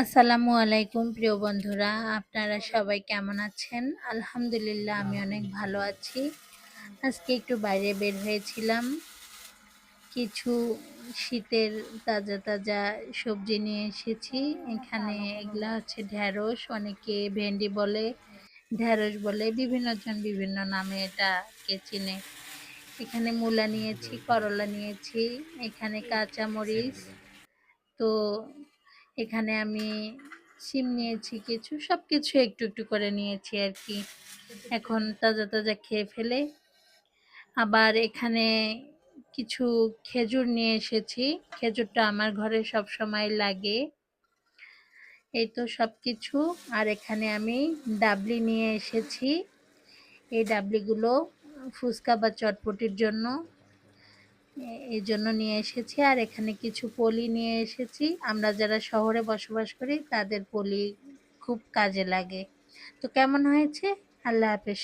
আসসালামু আলাইকুম প্রিয় বন্ধুরা, আপনারা সবাই কেমন আছেন? আলহামদুলিল্লাহ আমি অনেক ভালো আছি। আজকে একটু বাইরে বের হয়েছিলাম। কিছু শীতের তাজা তাজা সবজি নিয়ে এসেছি। এখানে এগুলা হচ্ছে ঢেঁড়স, অনেকে ভেন্ডি বলে, ঢেঁড়স বলে, বিভিন্ন জন বিভিন্ন নামে এটাকে চিনে। এখানে মূলা নিয়েছি, করলা নিয়েছি, এখানে কাঁচামরিচ, তো এখানে আমি সিম নিয়েছি কিছু, সবকিছু একটু একটু করে নিয়েছি আর কি। এখন তাজা তাজা খেয়ে ফেলে। আবার এখানে কিছু খেজুর নিয়ে এসেছি। খেজুরটা আমার ঘরে সব সময় লাগে। এই তো সবকিছু। আর এখানে আমি ডাবলি নিয়ে এসেছি। এই ডাবলিগুলো ফুচকা বা চটপটির জন্য এই জন্য নিয়ে এসেছি। আর এখানে কিছু পলি নিয়ে এসেছি। আমরা যারা শহরে বসবাস করি তাদের পলি খুব কাজে লাগে। তো কেমন হয়েছে? আল্লাহ হাফেজ।